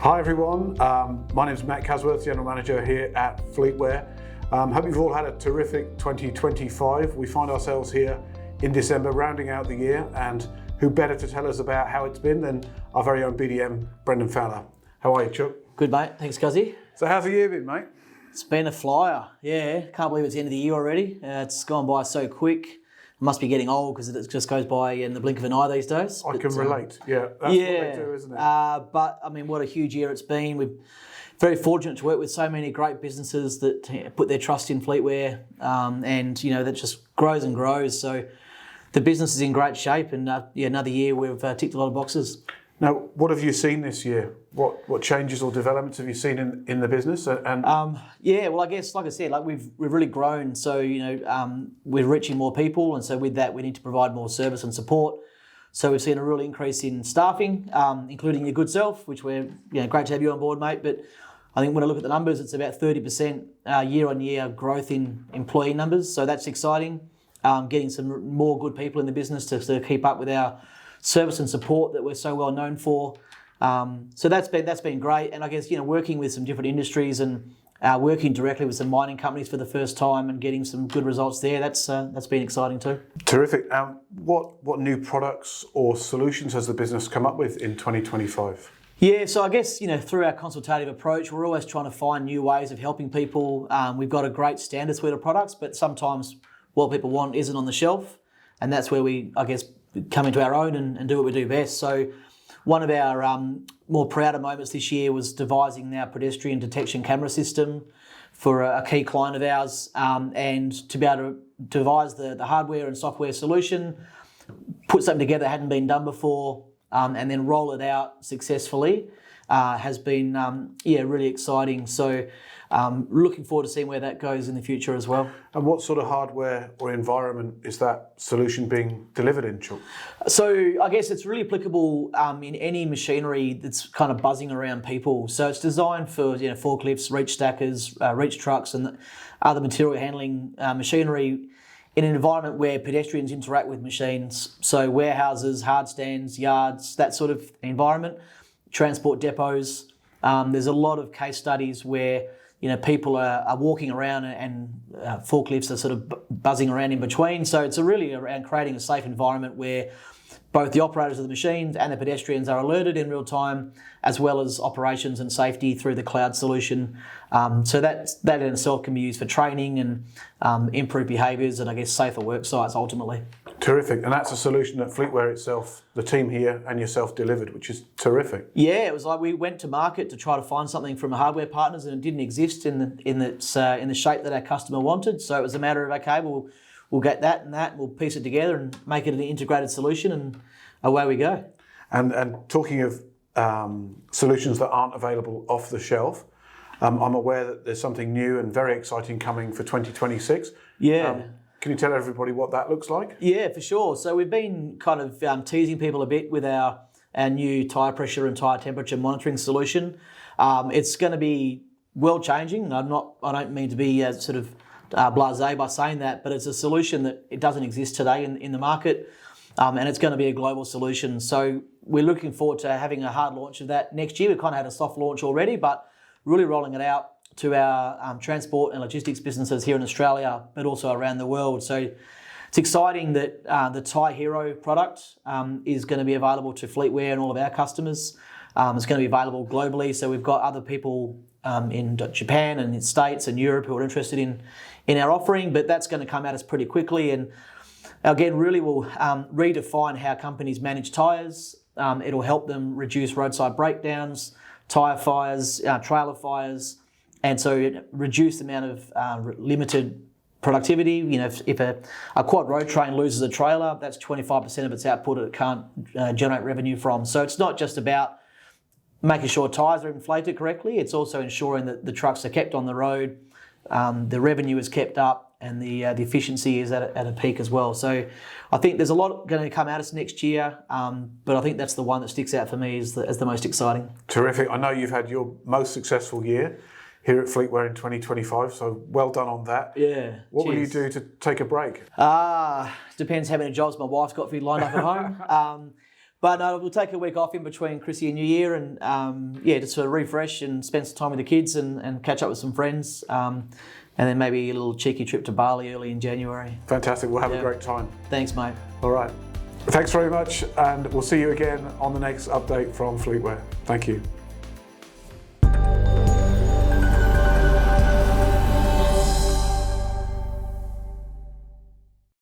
Hi everyone, my name is Matt Casworth, General Manager here at Fleetwear. Hope you've all had a terrific 2025. We find ourselves here in December rounding out the year, and who better to tell us about how it's been than our very own BDM, Brendan Fowler. How are you, Chuck? Good, mate. Thanks, Cuzzy. So how's the year been, mate? It's been a flyer. Yeah, can't believe it's the end of the year already. It's gone by so quick. I must be getting old because it just goes by in the blink of an eye these days. I can relate. Yeah, that's what they do, isn't it? But I mean, what a huge year it's been. We're very fortunate to work with so many great businesses that put their trust in Fleetwear, and that just grows and grows. So the business is in great shape, and another year we've ticked a lot of boxes. Now, what have you seen this year? What changes or developments have you seen in the business? And well, I guess, like I said, we've really grown. So we're reaching more people, and so with that, we need to provide more service and support. So we've seen a real increase in staffing, including your good self, which we're great to have you on board, mate. But I think when I look at the numbers, it's about 30% year-on-year growth in employee numbers. So that's exciting. Getting some more good people in the business to keep up with our service and support that we're so well known for. So that's been great. And I guess working with some different industries and working directly with some mining companies for the first time and getting some good results there. That's been exciting too. Terrific. What new products or solutions has the business come up with in 2025? Yeah, so I guess through our consultative approach, we're always trying to find new ways of helping people. We've got a great standard suite of products, but sometimes what people want isn't on the shelf, and that's where we, I guess, come into our own and do what we do best. So one of our more prouder moments this year was devising our pedestrian detection camera system for a key client of ours, and to be able to devise the hardware and software solution, put something together that hadn't been done before, and then roll it out successfully has been really exciting. So looking forward to seeing where that goes in the future as well. And what sort of hardware or environment is that solution being delivered in, Chuck? So I guess it's really applicable in any machinery that's kind of buzzing around people. So it's designed for forklifts, reach stackers, reach trucks, and other material handling machinery in an environment where pedestrians interact with machines. So warehouses, hard stands, yards, that sort of environment, transport depots. There's a lot of case studies where people are walking around and forklifts are sort of buzzing around in between. So it's really around creating a safe environment where both the operators of the machines and the pedestrians are alerted in real time, as well as operations and safety through the cloud solution. So that in itself can be used for training and improved behaviours and I guess safer work sites ultimately. Terrific. And that's a solution that Fleetwear itself, the team here and yourself delivered, which is terrific. Yeah, it was like we went to market to try to find something from hardware partners, and it didn't exist in the shape that our customer wanted. So it was a matter of, okay, we'll get that and that, we'll piece it together and make it an integrated solution, and away we go. And talking of solutions that aren't available off the shelf, I'm aware that there's something new and very exciting coming for 2026. Yeah. Can you tell everybody what that looks like? Yeah, for sure. So we've been kind of teasing people a bit with our new tyre pressure and tyre temperature monitoring solution. It's going to be world changing. I don't mean to be sort of blasé by saying that, but it's a solution that it doesn't exist today in the market, and it's going to be a global solution. So we're looking forward to having a hard launch of that next year. We've kind of had a soft launch already, but really rolling it out to our transport and logistics businesses here in Australia, but also around the world. So it's exciting that the Tyre Hero product is going to be available to Fleetwear and all of our customers. It's going to be available globally. So we've got other people in Japan and in States and Europe who are interested in our offering, but that's going to come at us pretty quickly. And again, really will redefine how companies manage tyres. It'll help them reduce roadside breakdowns, tyre fires, trailer fires, and so reduce the amount of limited productivity. If a quad road train loses a trailer, that's 25% of its output it can't generate revenue from. So it's not just about making sure tyres are inflated correctly, it's also ensuring that the trucks are kept on the road, the revenue is kept up, and the efficiency is at a peak as well. So I think there's a lot going to come at us next year, but I think that's the one that sticks out for me as the most exciting. Terrific. I know you've had your most successful year here at Fleetwear in 2025, so well done on that. Yeah. What will you do to take a break? Depends how many jobs my wife's got for you lined up at home. But no, we'll take a week off in between Chrissy and New Year, and just sort of refresh and spend some time with the kids and catch up with some friends. And then maybe a little cheeky trip to Bali early in January. Fantastic. We'll have a great time. Thanks, mate. All right. Thanks very much, and we'll see you again on the next update from Fleetwear. Thank you.